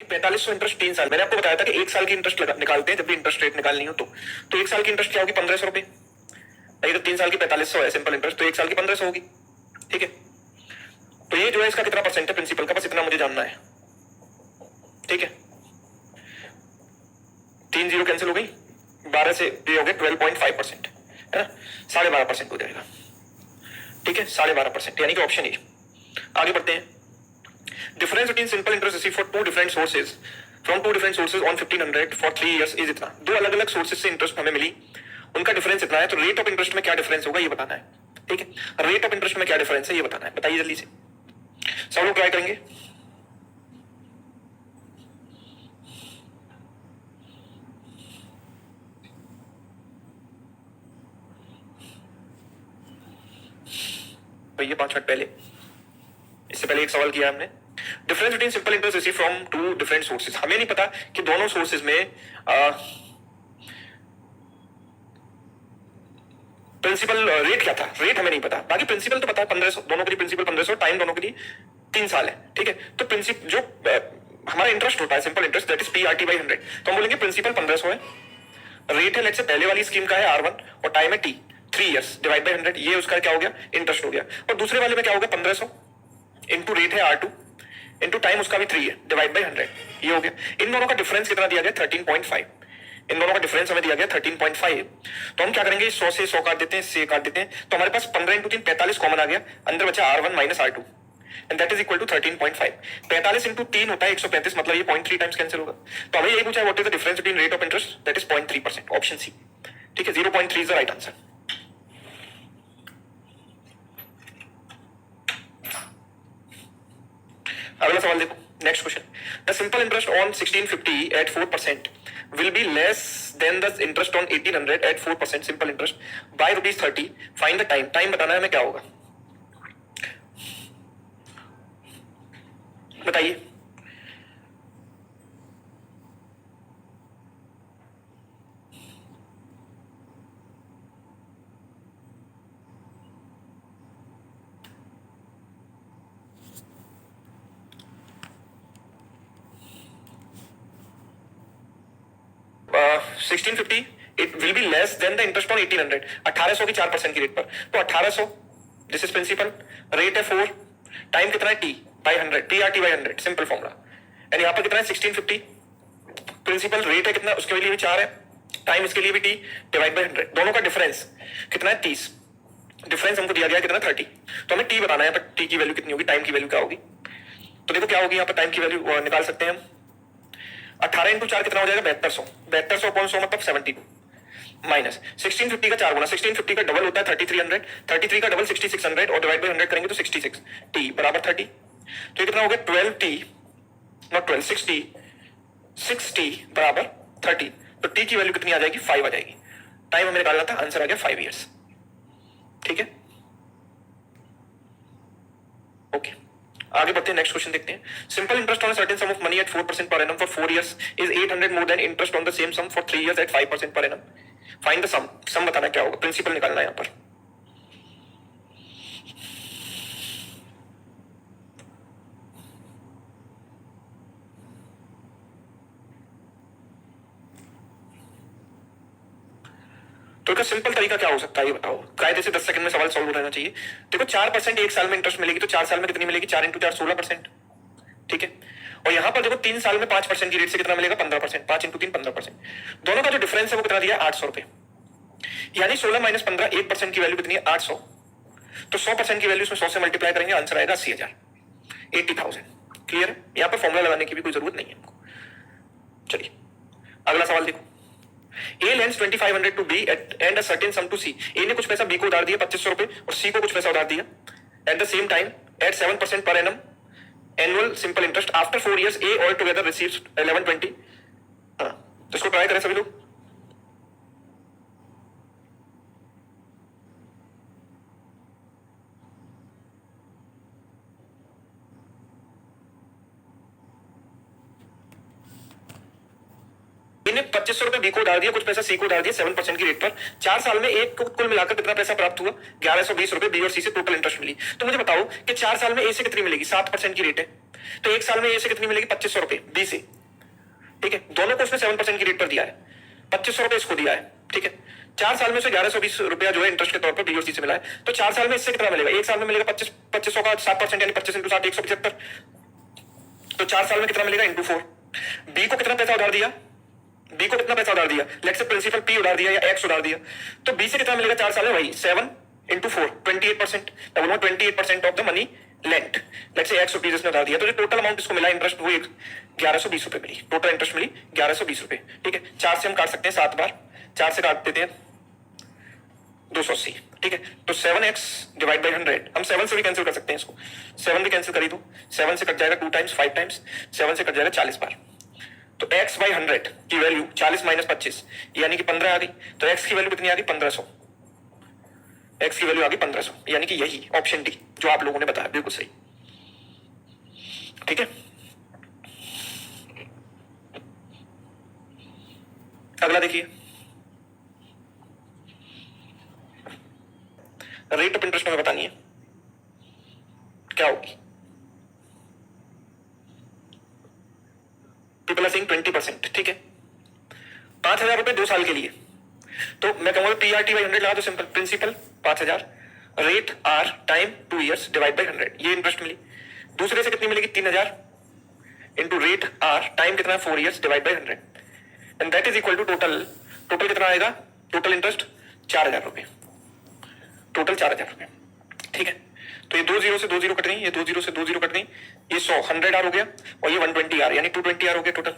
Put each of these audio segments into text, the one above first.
4500 interest 3 साल। मैंने आपको बताया था कि 1 साल की इंटरेस्ट निकालते हैं जब भी इंटरेस्ट रेट निकालनी हो तो 1 साल की इंटरेस्ट क्या होगी? 1500 रुपए। तो 3 साल की 4500 है सिंपल इंटरेस्ट, तो 1 साल की 1500 होगी। ठीक है, तो ये जो है इसका कितना परसेंट है प्रिंसिपल का, बस इतना मुझे जानना है। ठीक है, 3 जीरो कैंसिल हो गई, 12 से ये हो गया 12.5%, है ना, 12.5% हो जाएगा। ठीक है, 12.5%, यानी कि ऑप्शन ए। आगे बढ़ते हैं। Difference between simple interest receive for two different sources from two different sources on 1500 for 3 years is इतना। दो अलग अलग सोर्सेज से इंटरेस्ट हमें मिली, उनका डिफरेंस इतना है, तो रेट ऑफ इंटरेस्ट में क्या डिफरेंस होगा ये बताना है। ठीक है, रेट ऑफ इंटरेस्ट में क्या डिफरेंस है ये बताना है, बताइए जल्दी से। सब लोग ट्राई करेंगे। भैया 5 मिनट पहले, इससे पहले एक सवाल किया हमने, difference between simple interest receive from two different sources. हमें नहीं पता कि दोनों सोर्सेज में प्रिंसिपल रेट क्या था, रेट हमें नहीं पता, बाकी प्रिंसिपल तो पता है 1500, दोनों के लिए प्रिंसिपल 1500, टाइम दोनों के लिए 3 साल है। ठीक है, तो प्रिंसिपल जो हमारा इंटरेस्ट होता है simple interest that is PRT/100, तो हम बोलेंगे प्रिंसिपल 1500 है, रेट है लेट्स से पहले वाली स्कीम का है R1 और टाइम है T, 3 इयर्स डिवाइड बाय 100, ये उसका क्या हो गया? इंटरेस्ट हो गया। और दूसरे वाले में क्या होगा? 1500 इंटू रेट है R2 इंटू टाइम उसका भी 3 है डिवाइड बाय 100, ये हो गया। इन दोनों का डिफरेंस कितना दिया गया? 13.5। इन दोनों का डिफरेंस हमें दिया गया 13.5। तो हम क्या करेंगे? 100 से 100 काट देते हैं, 100 काट देते हैं, तो हमारे पास 15 इंटू 3 45 कॉमन आ गया, अंदर बचा R1 minus R2 and that is equal to 13.5। 45 into 3 होता है 135, मतलब ये 0.3 टाइम्स कैंसिल होगा। तो हमें यही पूछा है what is the difference between rate of interest, that is 0.3%, option C. ठीक है, 0.3 इज द राइट आंसर। अगला सवाल देखो, next question. The simple interest on 1650 at 4% will be less than the interest on 1800 at 4% simple interest by ₹30। find the time, time बताना है हमें, क्या होगा बताइए। uh, 1650 it will be less than the interest on 1800, 1800 की 4% की rate पर, तो 1800 दिस इज प्रिंसिपल, रेट है 4, टाइम कितना है T by 100, PRT/100 simple formula, and यहाँ पर कितना है 1650, प्रिंसिपल रेट है कितना, उसके लिए भी 4 है, टाइम इसके लिए भी T डिवाइड बाय 100, दोनों का डिफरेंस कितना है 30, डिफरेंस हमको दिया गया कितना 30, तो हमें T बताना है, पर T की वैल्यू कितनी होगी, टाइम की वैल्यू क्या होगी। तो देखो क्या होगी, यहाँ पर टाइम की वैल्यू निकाल सकते हैं हम। 18 इंटू 4 कितना हो जाएगा? 7200, 7200 अपॉन 100 मतलब 72 माइनस 1650 का 4 गुना, 1650 का डबल होता है 3300, 33 का डबल 6600 और डिवाइड बाय 100 करेंगे तो 66, T बराबर 30, तो ये कितना हो गया 12T, नॉट 12, 60, 6T बराबर 30, तो T की वैल्यू कितनी आ जाएगी? 5 आ जाएगी। टाइम हमें निकालना था, आंसर आ गया 5 इयर्स। ठीक है, ओके आगे बढ़ते हैं, नेक्स्ट क्वेश्चन देखते हैं। Simple interest on certain sum of money at 4% per annum for 4 years is 800 more than interest on the same sum for 3 years at 5% per annum. Find the sum, sum बताना क्या होगा, principal निकालना है यहाँ पर। तो इसका सिंपल तरीका क्या हो सकता है ये बताओ, कायदे से 10 सेकंड में सवाल सॉल्व रहना चाहिए। देखो 4% 1 साल में इंटरेस्ट मिलेगी, तो 4 साल में कितनी मिलेगी? 4 इंटू 4 16%। ठीक है, और यहां पर देखो 3 साल में 5% की रेट से कितना मिलेगा? 15%, 5 इंटू 3 15%। दोनों का जो डिफरेंस है वो कितना दिया? 800 रुपए, यानी 16 माइनस 15, 1% की वैल्यू कितनी है? 800, तो 100% की वैल्यू इसमें 100 से मल्टीप्लाई करेंगे, आंसर आएगा 80,000, 80,000। क्लियर है, यहाँ पर फॉर्मूला लगाने की भी कोई जरूरत नहीं है हमको। चलिए अगला सवाल देखो। A lends 2500 to B and a certain sum to C। A ने कुछ पैसा B को उधार दिया 2500 रुपए और C को कुछ पैसा उधार दिया at the same time at 7% per annum annual simple interest after 4 years A altogether receives 1120। हाँ, तो इसको ट्राई करें सभी लोग। ने 2500 रुपए बी को उधार दिया, कुछ पैसा सी को उधार दिया 7% की रेट पर। 4 साल में एक को कुल मिलाकर कितना पैसा प्राप्त हुआ? 1120 रुपए बी और सी से टोटल इंटरेस्ट मिली। तो मुझे बताओ कि 4 साल में ए से कितनी मिलेगी? 7% की रेट है, तो एक साल में ए से कितनी मिलेगी 2500 रुपए, बी से, ठीक है। दोनों को उसने 7% की रेट पर दिया है, 2500 रुपए इसको दिया है, ठीक है। 4 साल में उसे 1120 रुपया जो है इंटरेस्ट के तौर पर बी और सी से मिला है। तो 4 साल में इससे कितना मिलेगा, एक साल में मिलेगा 2500 का 7% यानी 25 इंटू 7 175। तो 4 साल में कितना मिलेगा इंटू 4। बी को कितना पैसा उधार दिया, बी को कितना पैसा उधार दिया, लेट्स से प्रिंसिपल पी उधार दिया या एक्स उधार दिया, तो बी से कितना मिलेगा 4 साल में, वही 7 into 4 28%, 28% of the money lent, let's say x rupees इसने उधार दिया। तो जो टोटल अमाउंट इसको मिला इंटरेस्ट वो 1120 रुपए मिली, टोटल इंटरेस्ट मिली 1120 रुपए, ठीक है। 4 से हम काट सकते हैं 7 बार, 4 से काट देते हैं 280, ठीक है। तो 7x डिवाइड बाई 100, हम 7 से भी कैंसिल कर सकते हैं इसको, 7 भी कैंसिल करी दो, 7 से कट जाएगा 2 टाइम्स 5 टाइम्स, 7 से कट जाएगा 40 बार। तो x बाई 100 की वैल्यू 40 माइनस 25 यानी कि 15 आ गई। तो x की वैल्यू कितनी आ गई 1500, x की वैल्यू आ गई 1500, यानी कि यही ऑप्शन डी जो आप लोगों ने बताया बिल्कुल सही, ठीक है। अगला देखिए, रेट ऑफ इंटरेस्ट हमें बतानी है क्या होगी। पीपल आर सेइंग 20%, ठीक है। 5000 रुपए 2 साल के लिए, तो मैं कहूंगा PRT बाई 100 लगा दो, simple principal 5000, rate R time 2 years divide by 100, ये इंटरेस्ट मिली। दूसरे से कितनी मिलेगी 3000 इंटू रेट आर टाइम कितना है 4 years divide by 100, and that is equal to total कितना आएगा, टोटल इंटरेस्ट 4000 रुपए, टोटल 4000 रुपए, ठीक है। तो ये 2 0 से 2 0 कट गई, ये 2 0 से 2 0 कट गई, ये 100 आर हो गया और ये 120 आर यानी 220 आर हो गया, टोटल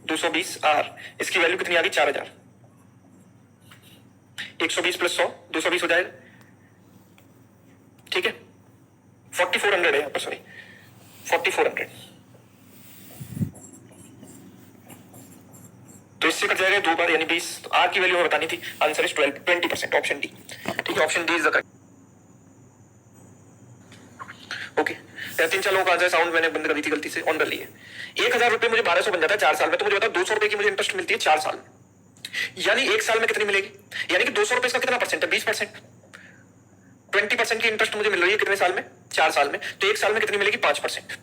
220 आर। इसकी वैल्यू कितनी आ गई 4000, 120 प्लस 100 220 हो जाएगा, ठीक है। 4400 है यहाँ पर, सॉरी 4400, तो इससे कट जाएगा 2 बार यानी 20। तो आर की वैल्यू हमें बतानी थी, आंसर इज 20%, ऑप्शन डी, ठीक है। Option D is the correct, okay. 3-4 लोगों का आंसर साउंड मैंने बंद कर दी थी गलती से, ऑन कर ली है। 1000 रुपए मुझे 1200 बन जाता है 4 साल में, तो मुझे बताओ 200 रुपए की मुझे इंटरेस्ट मिलती है 4 साल में, यानी 1 साल में कितनी मिलेगी, यानी कि 200 रुपए इसका कितना परसेंट है 20%, 20% की इंटरेस्ट मुझे मिल रही है कितने साल में 4 साल में, तो 1 साल में कितनी मिलेगी 5%।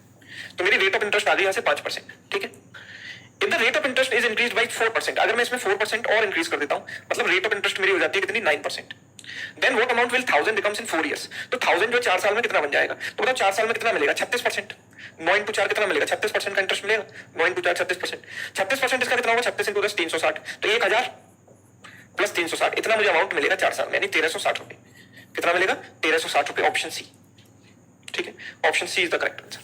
तो मेरी रेट ऑफ इंटरेस्ट आ गई यहाँ से 5%, ठीक है। If the rate of interest is increase by 4%, अगर मैं इसमें 4% और इंक्रीज कर देता हूं, मतलब रेट ऑफ इंटरेस्ट मेरी हो जाती है कितनी 9%, then what amount will 1000 becomes in 4 years. तो 1000 जो 4 साल में कितना बन जाएगा, तो बताओ 4 साल में कितना मिलेगा 36%, 9 इंटू 4 कितना मिलेगा 36% का इंटरेस्ट मिलेगा, 9 इंटू 4 36%, 36% इसका कितना होगा 36 इंटू 10 360, तो 1000 प्लस 360 इतना मुझे अमाउंट मिलेगा 4 साल में, यानी 1360 रुपए, कितना मिलेगा 1360 रुपए, ऑप्शन सी, ठीक है। Option C is the correct answer,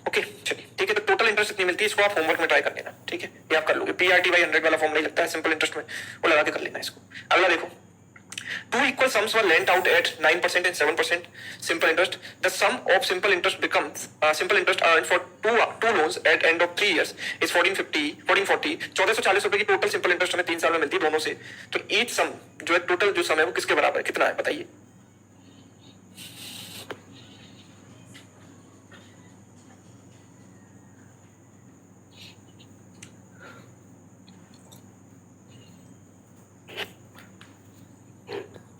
okay चलिए, ठीक है। तो टोटल इंटरेस्ट कितनी मिलती है इसको आप होमवर्क में ट्राई कर लेना, ठीक है, ये आप कर लोगे। PRT बाई 100 वाला फॉर्मूला लगता है सिंपल इंटरेस्ट में, वो लगा के कर लेना इसको। अगला देखो, 2 equal sums were lent out at 9% and 7% simple interest. The sum of simple interest becomes simple interest earned for two loans at end of 3 years is 1440 1440 रुपए की टोटल सिंपल इंटरेस्ट हमें 3 साल में मिलती है दोनों से। तो ईच सम जो है टोटल जो सम है वो किसके बराबर है, कितना है बताइए।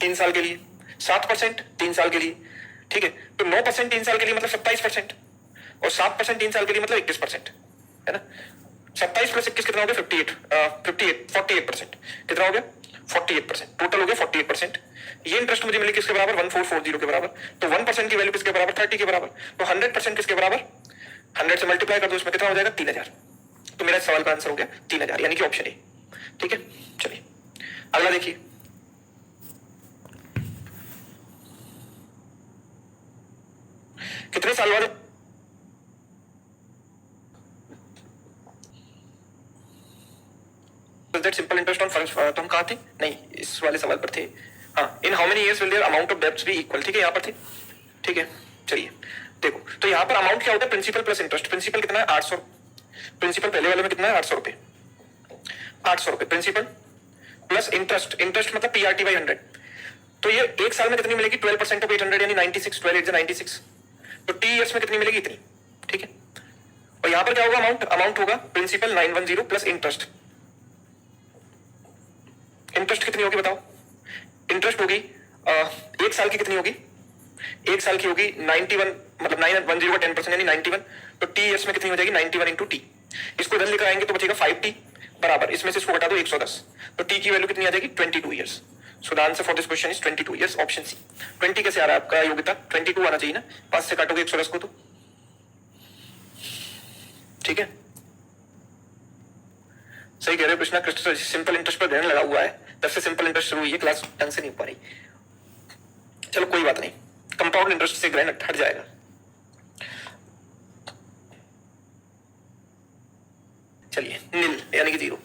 तीन साल के लिए 7% 3 साल के लिए, ठीक है। तो 9% 3 साल के लिए मतलब 27%, और 7% 3 साल के लिए मतलब 21%, है ना। 27 प्लस 21 कितना हो गया 48%, कितना हो गया 48%, टोटल हो गया 48%। ये इंटरेस्ट मुझे मिली किसके बराबर 1440 के बराबर, तो 1% की वैल्यू किसके बराबर 30 के बराबर, तो 100% किसके बराबर 100 से मल्टीप्लाई कर दो, इसमें कितना हो जाएगा 3000। तो मेरा सवाल का आंसर हो गया 3000, यानी कि ऑप्शन ए, ठीक है। चलिए अगला देखिए, कितने साल बाद that simple interest on funds, तो हम कहाँ थे, नहीं इस वाले सवाल पर थे, हाँ। In how many years will their amount of debts be equal, ठीक है, यहाँ पर थे, ठीक है। चलिए देखो, तो यहाँ पर अमाउंट क्या होता है प्रिंसिपल प्लस इंटरेस्ट, प्रिंसिपल कितना है 800, प्रिंसिपल पहले वाले में कितना है 800 रुपए, 800 रुपए प्रिंसिपल प्लस इंटरेस्ट, इंटरेस्ट मतलब PRT बाई 100, तो ये 1 साल में कितनी मिलेगी 12% ऑफ 800 यानी 96, 12 8 96, तो T इयर्स में कितनी मिलेगी इतनी, ठीक है। और यहां पर क्या होगा अमाउंट होगा प्रिंसिपल 910 प्लस इंटरेस्ट, इंटरेस्ट कितनी होगी बताओ, इंटरेस्ट होगी 1 साल की कितनी होगी एक साल की होगी 91, मतलब 910 का 10% यानी 91, तो टी ईयर्स में कितनी हो जाएगी 91 इंटू टी। इसको इधर लेकर आएंगे तो बचेगा 5t बराबर, इसमें से इसको घटा दो 110, तो टी की वैल्यू कितनी आ जाएगी 22 years. So the answer for this question is 22 years, option C. 20 कैसे आ रहा है आपका योग्यता, 22 आना चाहिए ना, 5 से काटोगे 110 को तो, ठीक है सही कह रहे हो कृष्णा। कृष्ण सिंपल इंटरेस्ट पर ध्यान लगा हुआ है, तब से सिंपल इंटरेस्ट शुरू हुई है, क्लास ढंग से नहीं हो पा रही। चलो कोई बात नहीं, कंपाउंड इंटरेस्ट से ग्रहण हट जाएगा। चलिए नील यानी कि 0।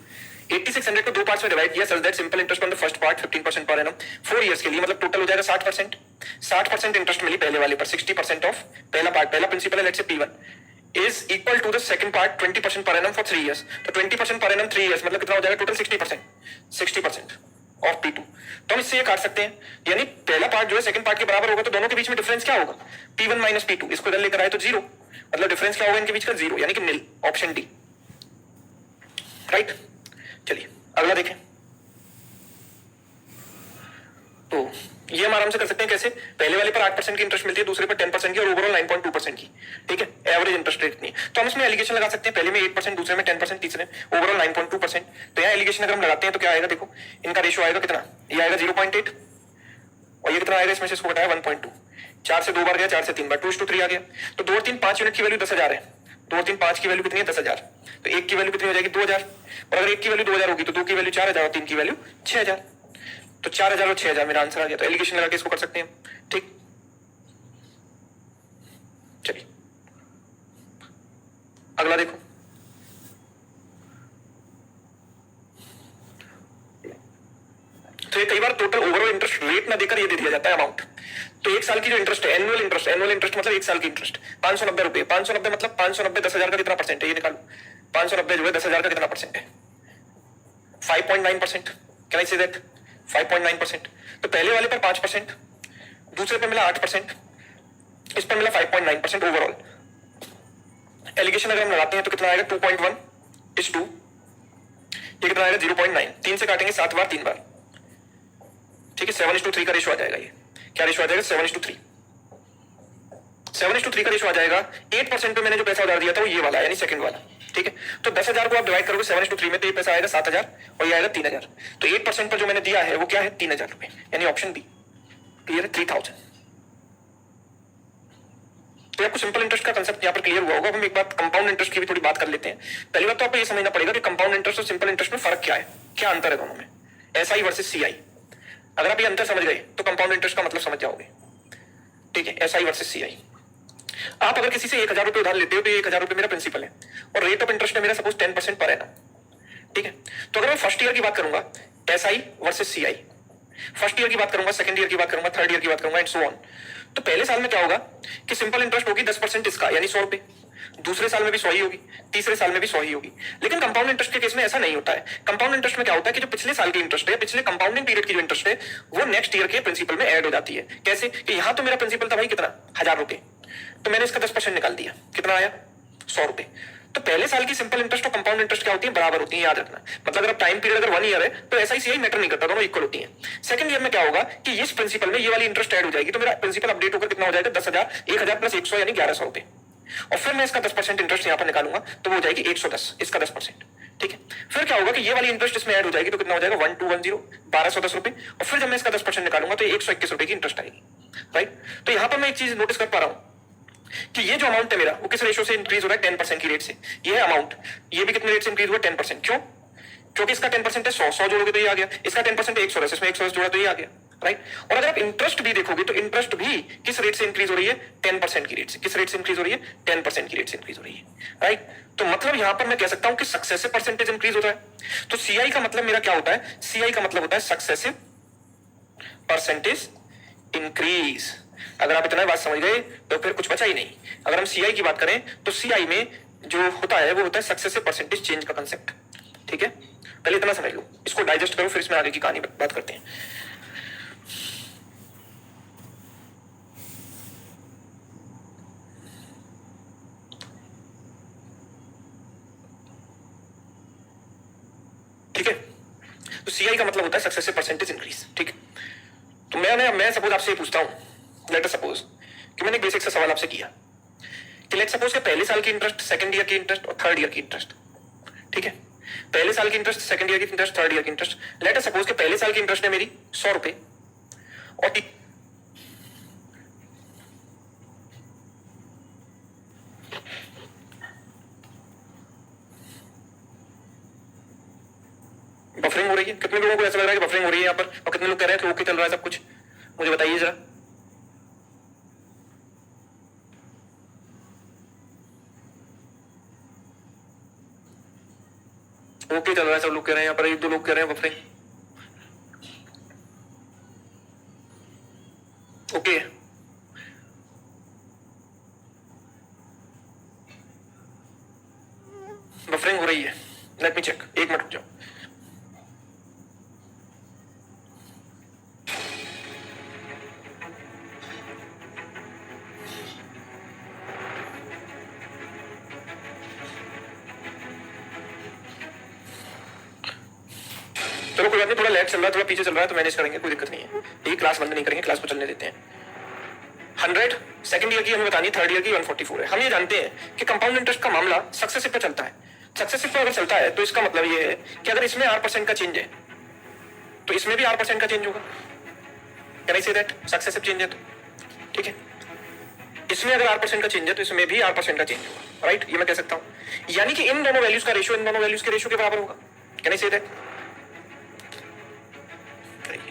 8600 को दो पार्ट्स में डिवाइड किया, such that simple interest on the first part 15% per annum 4 years के लिए, मतलब टोटल हो जाएगा 60%। 60% इंटरेस्ट मिली पहले वाले पर, 60% ऑफ पहला पार्ट, पहला प्रिंसिपल है let's say P1 is equal to the second part 20% per annum for 3 years. तो 20% पर एनम 3 इयर्स मतलब कितना हो जाएगा टोटल 60% ऑफ P2। तो हम इससे ये काट सकते हैं, यानी पहला पार्ट जो है सेकंड पार्ट के बराबर होगा, तो दोनों के बीच में डिफरेंस क्या होगा P1 माइनस P2, इसको इधर लेकर आए तो 0, मतलब डिफरेंस क्या होगा इनके बीच का 0, यानी कि नील, ऑप्शन डी, राइट। चलिए अगला देखें, तो ये हम आराम से कर सकते हैं कैसे, पहले वाले पर 8% की इंटरेस्ट मिलती है, दूसरे पर 10% की और ओवरऑल 9.2% की, ठीक है, एवरेज इंटरेस्ट रेट नहीं। तो हम इसमें एलिगेशन लगा सकते हैं, पहले में 8%, दूसरे में 10%, तीसरे ओवरऑल 9.2%। तो यहाँ एलिगेशन अगर हम लगाते हैं तो क्या आएगा, देखो इनका रेशियो आएगा कितना, ये आएगा 0.8 और ये कितना आएगा, इसमें से इसको घटाया 1.2, 4 से 2 बार गया, 4 से 3 बार, 2:3 आ गया। तो 2 और 3 5 यूनिट की वैल्यू 10,000 है, 2 और 3 5 की वैल्यू कितनी है 10,000, तो एक की वैल्यू कितनी हो जाएगी 2,000, और अगर एक की वैल्यू 2,000 होगी तो 2 की वैल्यू 4,000 और 3 की वैल्यू 6,000, तो 4,000 और 6,000 मेरा आंसर आ गया। तो एलिगेशन लगा के इसको कर सकते हैं, ठीक। चलिए अगला देखो, तो ये कई बार टोटल ओवरऑल इंटरेस्ट रेट ना देकर ये दे दिया जाता है अमाउंट। तो एक साल की जो इंटरेस्ट है, एनुअल इंटरेस्ट मतलब एक साल की इंटरेस्ट 590 रुपए, 590 मतलब 590 10,000 का कितना परसेंट है, ये निकालो, 590 जो है 10,000 का कितना परसेंट है, 5.9%, कैन आई से दैट 5.9%। तो पहले वाले पर 5%, दूसरे पर मिला 8%, इस पर मिला 5.9% ओवरऑल। एलिगेशन अगर हम लगाते हैं तो कितना आएगा 2.1:2, ये कितना आएगा 0.9, 3 से काटेंगे 7 बार 3 बार, ठीक है, 7:3 का रेशो आ जाएगा। ये क्या रेशो आ जाएगा 7:3, 7:3 का रेशो आ जाएगा। 8% पे मैंने जो पैसा उधार दिया था वो ये वाला यानी सेकंड वाला, ठीक है। तो 10,000 को आप डिवाइड करोगे 7:3 में तो ये पैसा आएगा 7,000 और ये आएगा 3,000। तो 8% पर जो मैंने दिया है वो क्या है 3,000 रुपए, यानी ऑप्शन बी क्लियर है, 3,000। तो आपको सिंपल इंटरेस्ट का कंसेप्ट यहाँ पर क्लियर हुआ होगा। हम एक बात कंपाउंड इंटरेस्ट की भी थोड़ी बात कर लेते हैं। पहली बात तो आपको ये समझना पड़ेगा कि कंपाउंड इंटरेस्ट और सिंपल इंटरेस्ट में फर्क क्या है, क्या अंतर है दोनों में, एसआई वर्सेस सीआई। अगर आप ये अंतर समझ गए तो कंपाउंड इंटरेस्ट का मतलब समझ जाओगे, ठीक है, एसआई वर्सेस सीआई। आप अगर किसी से 1,000 रुपए उधार लेते हो तो 1,000 रुपए मेरा प्रिंसिपल है और रेट ऑफ इंटरेस्ट है मेरा सपोज 10% पर एनम, ठीक है। तो अगर मैं फर्स्ट ईयर की बात करूंगा SI versus CI, first year की बात करूंगा, सेकंड ईयर की बात करूंगा, थर्ड ईयर की बात करूंगा एंड सो ऑन। तो पहले साल में क्या होगा कि सिंपल इंटरेस्ट होगी 10% इसका यानी 100 रुपए, दूसरे साल में भी 100 ही होगी, तीसरे साल में भी 100 ही होगी। लेकिन कंपाउंड इंटरेस्ट के केस में ऐसा नहीं होता है। कंपाउंड इंटरेस्ट में क्या होता है कि जो पिछले साल की इंटरेस्ट है, पिछले कंपाउंडिंग पीरियड की जो इंटरेस्ट है वो नेक्स्ट ईयर के प्रिंसिपल में ऐड हो जाती है। कैसे कि यहां तो मेरा प्रिंसिपल था भाई कितना 1,000 रुपए, तो मैंने इसका 10% निकाल दिया, कितना आया 100 रुपए। तो पहले साल की सिंपल इंटरेस्ट और कंपाउंड इंटरेस्ट क्या होती है बराबर होती है, याद रखना। मतलब अगर टाइम पीरियड अगर 1 ईयर है तो ऐसा ही मैटर नहीं करता, दोनों इक्वल होती है। सेकंड ईयर में क्या होगा कि इस प्रिंसिपल में ये वाली इंटरेस्ट ऐड हो जाएगी, तो मेरा प्रिंसिपल अपडेट होकर कितना हो जाएगा 10,000, 1,000 प्लस 100 यानी 1,100 रुपए। और फिर मैं इसका 10% इंटरेस्ट यहाँ पर निकालूंगा तो वो हो जाएगी 110, इसका 10%, ठीक है। फिर क्या होगा कि ये वाली इंटरेस्ट इसमें ऐड हो जाएगी तो कितना हो जाएगा 1210, 1,210 रुपए। और फिर जब मैं इसका 10% निकालूंगा तो 121 रुपए की इंटरेस्ट आएगी, राइट। तो यहाँ पर मैं एक चीज नोटिस कर पा रहा हूँ कि ये जो अमाउंट है मेरा वो किस रेशियो से इंक्रीज हो रहा है 10% की रेट से। ये है अमाउंट, ये भी कितने रेट से इंक्रीज हुआ 10%। क्यों? क्योंकि इसका 10% है 100 जोड़ोगे तो ये आ गया, इसका 10% है 110, इसमें 110 जोड़ा तो ये आ गया, राइट। और अगर आप इंटरेस्ट भी देखोगे तो इंटरेस्ट भी किस रेट से इंक्रीज हो रही है 10% की रेट से। किस रेट से इंक्रीज हो रही है 10% की रेट से इंक्रीज हो रही है, राइट। तो मतलब यहां पर मैं कह सकता हूं कि सक्सेसिव परसेंटेज इंक्रीज होता है। तो सीआई का मतलब मेरा क्या होता है, सीआई का मतलब होता है सक्सेसिव परसेंटेज इंक्रीज। अगर आप इतना बात समझ गए तो फिर कुछ बचा ही नहीं। अगर हम सीआई की बात करें तो सीआई में जो होता है वो होता है सक्सेसिव परसेंटेज चेंज का कंसेप्ट, ठीक है। पहले इतना समझ लो, इसको डाइजेस्ट करो, फिर इसमें आगे की कहानी बात करते हैं। ठीक है, तो सीआई का मतलब होता है सक्सेसिव परसेंटेज इंक्रीज, ठीक है। तो मैं सपोज आपसे पूछता हूं लेट अस सपोज कि मैंने एक बेसिक सा सवाल आपसे किया कि लेट सपोज कि पहले साल की इंटरेस्ट, सेकंड ईयर की इंटरेस्ट और थर्ड ईयर की इंटरेस्ट, ठीक है, पहले साल की इंटरेस्ट, सेकंड ईयर की इंटरेस्ट, थर्ड ईयर की इंटरेस्ट। लेट अस सपोज कि पहले साल की इंटरेस्ट है मेरी 100 रुपए और बफरिंग हो रही है। कितने लोगों को ऐसा लग रहा है कि बफरिंग हो रही है यहाँ पर, और कितने लोग कह रहे हैं कि ओके चल रहा है सब कुछ? मुझे बताइए जरा। ओके चल रहा है, सब लोग कह रहे हैं, यहाँ पर एक दो लोग कह रहे हैं बफरिंग। ओके बफरिंग हो रही है, लेट मी चेक, एक मिनट रुक जाओ। चलो कोई बात नहीं, थोड़ा लेट चल रहा है, थोड़ा पीछे चल रहा है, तो मैनेज करेंगे, कोई दिक्कत नहीं है। ये क्लास बंद नहीं करेंगे, क्लास को चलने देते हैं। 100 सेकंड ईयर की हमें बतानी, थर्ड ईयर की 144 है। हम ये जानते हैं कि कंपाउंड इंटरेस्ट का मामला सक्सेसिव पे चलता है। सक्सेसिव पे अगर चलता है तो इसका मतलब ये है कि अगर इसमें R% का चेंज है तो इसमें भी R% का चेंज होगा। Can I say that? Successive change है तो, ठीक है, इसमें अगर R% का चेंज है तो इसमें भी R% का चेंज होगा, राइट? ये मैं कह सकता हूं। यानी कि इन दोनों वैल्यूज का रेशियो इन दोनों वैल्यूज के रेशियो के बराबर होगा। Can I say that?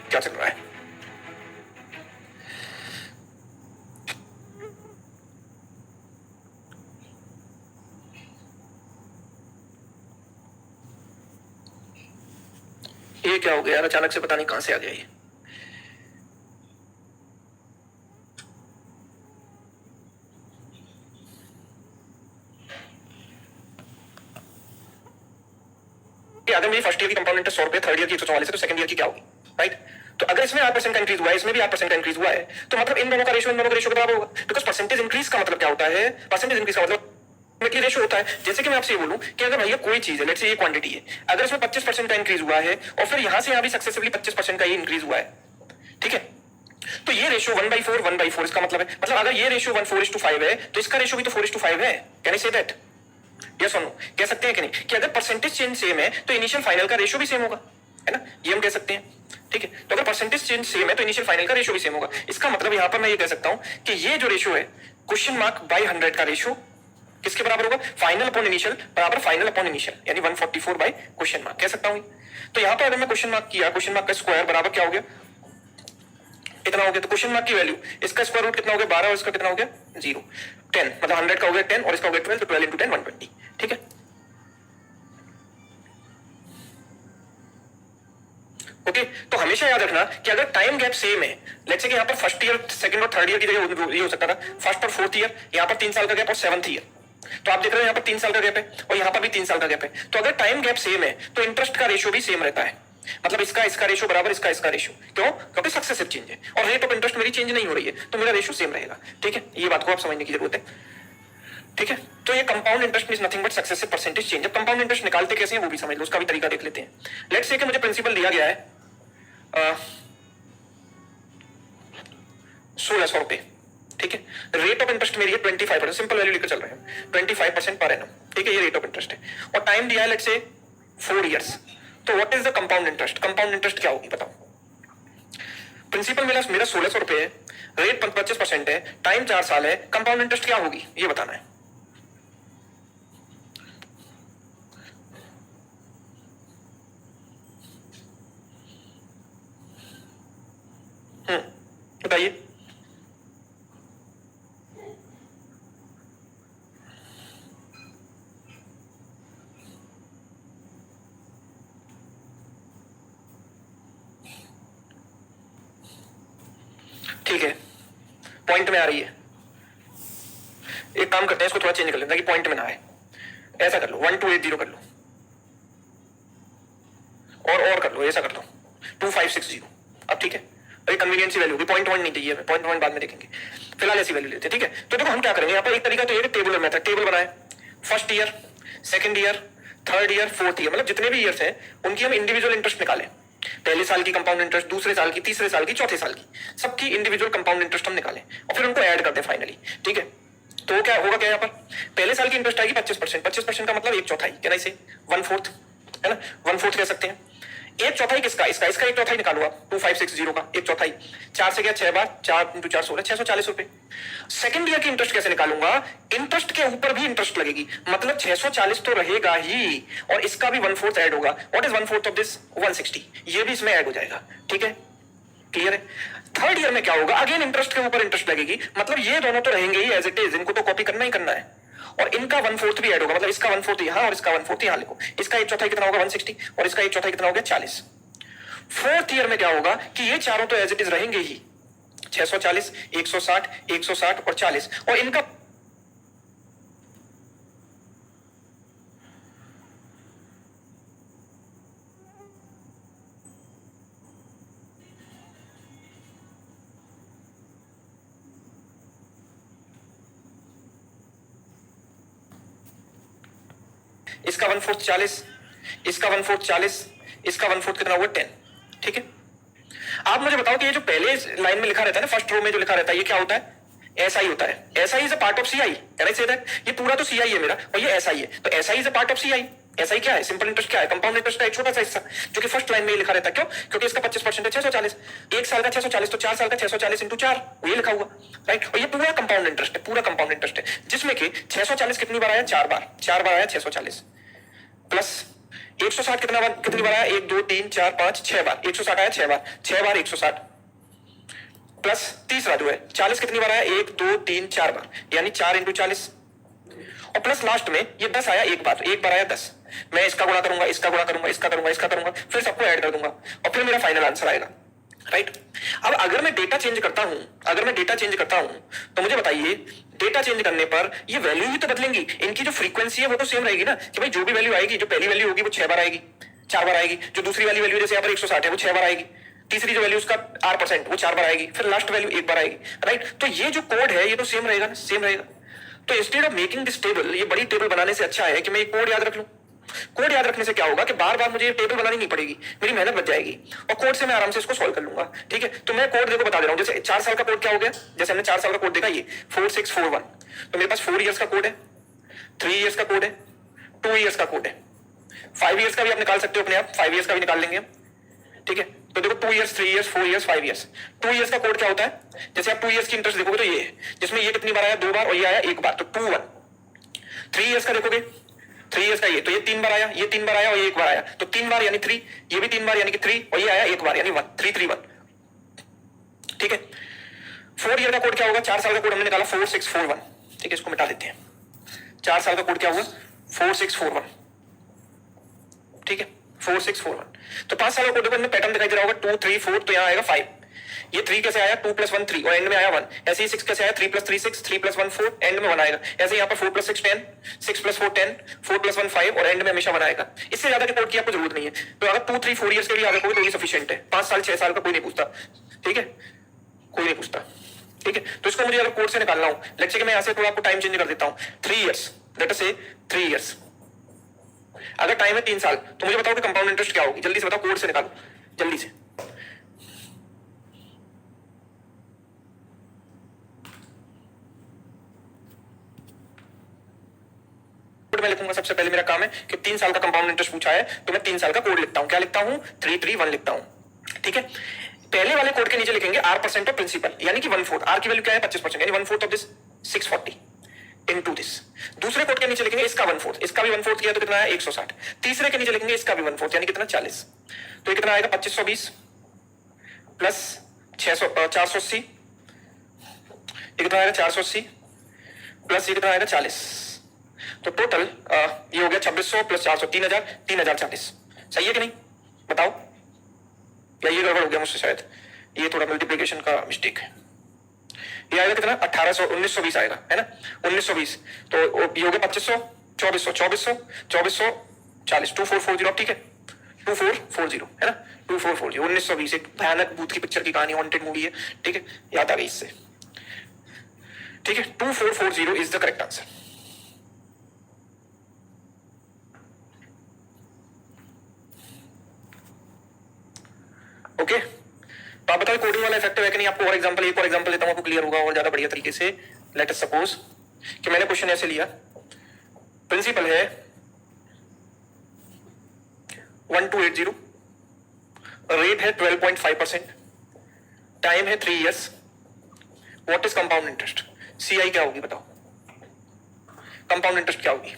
क्या चल रहा है? ये क्या हो गया यार, अचानक से पता नहीं कहां से आ गया ये। अगर मेरी फर्स्ट ईयर की कंपाउंड इंटरेस्ट 100 रुपए, थर्ड ईयर की 144 है, तो सेकंड ईयर की क्या होगी, राइट? तो अगर इसमें R% का इंक्रीज हुआ है, इसमें भी R% का इंक्रीज हुआ है, तो मतलब इन दोनों का रेशियो इन दोनों के रेशियो के बराबर होगा। बिकॉज परसेंटेज इंक्रीज का मतलब क्या होता है? परसेंटेज इंक्रीज का मतलब रेशियो होता है। जैसे कि मैं आपसे ये बोलूं कि अगर भैया कोई चीज है, लेट्स से ये क्वांटिटी है, अगर इसमें 25% का इंक्रीज हुआ है और फिर यहां से यहां भी सक्सेसिवली 25% का ये इंक्रीज हुआ है, ठीक है, तो ये रेशियो 1/4 इसका मतलब है, मतलब अगर ये रेशियो 1:4:5 है तो इसका रेशियो भी तो 4:5 है। Can I say that? Yes और नो? कह सकते हैं कि नहीं कि अगर परसेंटेज चेंज सेम है तो इनिशियल फाइनल का रेशियो भी सेम होगा, है ना? ये हम कह सकते हैं, ठीक है। तो अगर परसेंटेज चेंज सेम है तो इनिशियल फाइनल का रेशियो भी सेम होगा। इसका मतलब यहां पर मैं ये कह सकता हूं कि ये जो रेशियो है क्वेश्चन मार्क बाय 100 का रेशियो किसके बराबर होगा? फाइनल अपॉन इनिशियल बराबर फाइनल अपॉन इनिशियल, यानी 144 बाय क्वेश्चन मार्क कह सकता हूं। तो यहां पर अगर मैं क्वेश्चन मार्क किया, क्वेश्चन मार्क का स्क्वायर बराबर क्या हो गया? इतना हो गया। तो क्वेश्चन मार्क की वैल्यू, इसका स्क्वायर रूट कितना हो गया? 12 और इसका कितना हो गया? 0। 10 मतलब 100 का हो गया 10 और इसका हो गया 12, तो 12 × 10 120, ठीक है। ओके तो हमेशा याद रखना कि अगर टाइम गैप सेम है, लेट्स से कि यहाँ पर फर्स्ट ईयर, सेकंड और थर्ड ईयर की जगह ये हो सकता था फर्स्ट और फोर्थ ईयर, यहाँ पर 3 साल का गैप और 7th ईयर, तो आप देख रहे हो यहाँ पर 3 साल का गैप है और यहाँ पर भी 3 साल का गैप है। तो अगर टाइम गैप सेम है तो इंटरेस्ट का रेशियो भी सेम रहता है, मतलब इसका रेशियो बराबर इसका रेशियो। क्यों? क्योंकि सक्सेसिव चेंज है और रेट ऑफ इंटरेस्ट मेरी चेंज नहीं हो रही है, तो मेरा रेशियो सेम रहेगा, ठीक है। ये बात को आप समझने की जरूरत है, ठीक है। तो ये compound interest is nothing but successive percentage change. अब कंपाउंड इंटरेस्ट निकालते कैसे हैं वो भी समझ लो, उसका भी तरीका देख लेते हैं। लेट्स से कि मुझे प्रिंसिपल दिया गया है 1600 रुपए, ठीक है। रेट ऑफ इंटरेस्ट मेरी है 25%, सिंपल वैल्यू लेकर चल रहे हैं 25% पर एनम, ठीक है, ये रेट ऑफ इंटरेस्ट है। और टाइम दिया है लेट्स से 4 इयर्स। तो what is the compound interest? Compound interest क्या होगी बताओ? प्रिंसिपल मेरा 1600 रुपए है, रेट 25% है, टाइम 4 साल है, कंपाउंड इंटरेस्ट क्या होगी ये बताना है। बताइए। ठीक है, पॉइंट में आ रही है। एक काम करते हैं, इसको थोड़ा चेंज कर लेते हैं कि पॉइंट में ना आए। ऐसा कर लो 1280 कर लो, और कर लो, ऐसा कर लो 2560। अब ठीक है, ये कन्वीनियंस वैल्यू होगी, 0.1 नहीं चाहिए, 0.1 बाद में देखेंगे, फिलहाल ऐसी वैल्यू लेते हैं, ठीक है। तो देखो हम क्या करेंगे यहाँ पर, एक तरीका तो ये टेबल मेथड, टेबल बनाए first year, second year, third year, fourth year, मतलब जितने भी ईयर्स हैं उनकी हम इंडिविजुअल इंटरेस्ट निकालें, पहले साल की कंपाउंड इंटरेस्ट, दूसरे साल की, तीसरे साल की, चौथे साल की, सबकी इंडिविजुअल कंपाउंड इंटरेस्ट हम निकालें और फिर उनको ऐड कर दें फाइनली। ठीक है, तो क्या होगा, क्या यहाँ पर पहले साल की इंटरेस्ट आएगी 25%। 25% का मतलब एक चौथाई, क्या नहीं से 1/4 है ना, 1/4 कह सकते हैं। एक चौथाई किसका, इसका एक चौथाई निकालो आप, 2560 का एक चौथाई, 4 से गया 6 बार, 4 × 4 16, 640 रुपए। सेकंड ईयर की इंटरेस्ट कैसे निकालूंगा, इंटरेस्ट के ऊपर भी इंटरेस्ट लगेगी, मतलब 640 तो रहेगा ही और इसका भी 1/4 ऐड होगा। व्हाट इज 1/4 ऑफ दिस, 160, ये भी इसमें ऐड हो जाएगा। ठीक है, क्लियर है। थर्ड ईयर में क्या होगा, अगेन इंटरेस्ट के ऊपर इंटरेस्ट लगेगी, मतलब ये दोनों तो रहेंगे ही एज इट इज, इनको तो कॉपी करना ही करना है, और इनका 1/4 भी ऐड होगा, मतलब इसका 1/4 यहाँ और इसका 1/4 यहाँ लिखो। इसका एक चौथाई कितना होगा 160 और इसका एक चौथाई कितना हो गया 40। फोर्थ ईयर में क्या होगा कि ये चारों तो एज इट इज रहेंगे ही, 640, 160, 160 और 40, और इनका इसका 1/4 40, इसका 1/4 40, इसका 1/4 कितना हुआ 10। ठीक है, आप मुझे बताओ कि ये जो पहले लाइन में लिखा रहता है ना, फर्स्ट रो में जो लिखा रहता है, ये क्या होता है, एसआई होता है। SI is a part of CI, can I say that, ये पूरा तो सीआई है मेरा और ये एसआई है, तो SI is a part of CI. SI क्या है, सिंपल इंटरेस्ट क्या है, कंपाउंड इंटरेस्ट का एक छोटा सा हिस्सा जो कि फर्स्ट लाइन में लिखा रहता है। क्यों, क्योंकि इसका 25% है 640, एक साल का 640 तो 4 साल का 640 × 4, ये लिखा हुआ राइट। और ये पूरा कंपाउंड इंटरेस्ट है, पूरा कंपाउंड इंटरेस्ट है, जिसमें कि 640 कितनी बार आया, 4 बार, 4 बार आया 640, प्लस 160 कितनी बार आया, 1 2 3 4 5 6 बार, 160 आया 6 बार, 6 बार 160, प्लस तीसरा जो है 40 कितनी बार आया, 1 2 3 4 बार, यानी 4 × 40, और प्लस लास्ट में ये 10 आया एक बार, एक बार आया 10। मैं इसका गुणा करूंगा, इसका गुणा करूंगा, इसका करूंगा, इसका करूंगा, फिर सबको ऐड कर दूंगा और फिर मेरा फाइनल आंसर आएगा राइट। अब अगर मैं डेटा चेंज करता हूं, तो मुझे बताइए डेटा चेंज करने पर ये वैल्यू भी तो बदलेंगी, इनकी जो फ्रीक्वेंसी है वो तो सेम रहेगी ना, कि भाई जो भी वैल्यू आएगी, जो पहली वैल्यू होगी वो 6 बार आएगी, 4 बार आएगी, जो दूसरी वाली वैल्यू जैसे यहाँ पर 160 है वो 6 बार आएगी, तीसरी जो वैल्यू उसका R% वो 4 बार आएगी, फिर लास्ट वैल्यू 1 बार आएगी राइट। तो ये जो कोड है ये तो सेम रहेगा ना, सेम रहेगा। तो instead of making this table, ये बड़ी टेबल बनाने से अच्छा है कि मैं ये कोड याद रख लूं। कोड याद रखने से क्या होगा कि बार बार मुझे ये टेबल बनानी नहीं पड़ेगी, मेरी मेहनत बच जाएगी और कोड से मैं आराम से इसको सॉल्व कर लूंगा। ठीक है, तो मैं कोड देखो बता दे रहा हूं, जैसे 4 साल का कोड क्या हो गया, जैसे हमने 4 साल का कोड देखा ये 4641, तो मेरे पास 4 इयर्स का कोड है, 3 इयर्स का कोड है, 2 इयर्स का कोड है, 5 इयर्स का भी आप निकाल सकते हो अपने आप, 5 इयर्स का भी निकाल लेंगे हम। ठीक है, तो देखो 2 years, 3 years, 4 years, 5 years. 2 years का कोड क्या होता है, जैसे आप 2 इयर्स की इंटरेस्ट देखोगे तो ये है, जिसमें ये कितनी बार आया 2 बार और ये आया 1 बार, तो 2 1। 3 इयर्स का देखोगे, 3 इयर्स का ये, तो ये 3 बार आया, ये 3 बार आया और ये 1 बार आया, तो 3 बार यानी 3, ये भी 3 बार यानी कि 3, और ये आया 1 बार यानी 1, 3 3 1। ठीक है, 4 ईयर का कोड क्या होगा, 4 साल का कोड हमने निकाला 4641। ठीक है, इसको मिटा देते हैं, 4 साल का कोड क्या हुआ 4641। ठीक है, 4641। तो 5 साल का कोड देखो, इनमें पैटर्न दिखाई दे रहा होगा 2 3 4, तो यहाँ आएगा 5, ये 3 कैसे आया 2 + 1 3 और एंड में आया 1, ऐसे ही 6 कैसे आया 3 + 3 6, 3 + 1 4, एंड में 1 आएगा, ऐसे यहाँ पर 4 + 6 10, 6 + 4 10, 4 + 1 5 और एंड में हमेशा 1 आएगा। इससे ज्यादा के कोड की आपको जरूरत नहीं है, तो अगर 2 3 4 इयर्स के लिए याद रखोगे तो ये सफिशिएंट है। 5 साल 6 साल का कोई नहीं पूछता। ठीक है, कोई नहीं पूछता। ठीक है, तो इसको मुझे अगर कोड से निकालना हो, लेट्स से कि मैं यहाँ से थोड़ा आपको टाइम चेंज कर देता हूँ, 3 इयर्स, लेट अस से 3 इयर्स, अगर टाइम है 3 साल, तो मुझे बताओ कि कंपाउंड इंटरेस्ट क्या होगी, जल्दी से बताओ, कोड से निकालो जल्दी से। कोड मैं लिखूंगा, सबसे पहले मेरा काम है कि 3 साल का कंपाउंड इंटरेस्ट पूछा है तो मैं 3 साल का कोड लिखता हूं, क्या लिखता हूं 331 लिखता हूं। ठीक है, पहले वाले कोड के नीचे लिखेंगे R% ऑफ प्रिंसिपल, यानी कि 1/4, R की वैल्यू क्या है 25%, यानी 1/4 ऑफ दिस 640 इनटू दिस। दूसरे कोड के नीचे लिखेंगे इसका 1/4, इसका भी 1/4 किया तो कितना है 160। तीसरे के नीचे लिखेंगे इसका भी 1/4 यानी कितना 40, तो ये कितना आएगा 2520 प्लस 480, ये कितना आएगा 480 प्लस ये कितना आएगा 40, तो टोटल ये हो गया 2600 प्लस 400 3000, 3040। सही है कि नहीं बताओ, या ये गड़बड़ हो गया मुझसे शायद, ये थोड़ा मल्टीप्लिकेशन का मिस्टेक है। ये आएगा कितना 1800 1920 आएगा है ना, 1920, तो ये हो गया 2500 2400 2400 2440 2440। ठीक है 2440 है ना, 2440 1920, एक भयानक भूत की पिक्चर की कहानी, हॉन्टेड मूवी है। ठीक है, याद आ गई इससे। ठीक है, 2440 is the correct answer. Okay, तो आप बताओ कोडिंग वाला इफेक्टिव है कि नहीं। आपको और एग्जांपल, एक और एग्जांपल देता हूं, आपको क्लियर होगा और ज्यादा बढ़िया तरीके से। लेट अस सपोज कि मैंने क्वेश्चन ऐसे लिया, प्रिंसिपल है 1280, रेट है 12.5%, टाइम है 3 years, what is compound interest, CI क्या होगी बताओ, कंपाउंड इंटरेस्ट क्या होगी।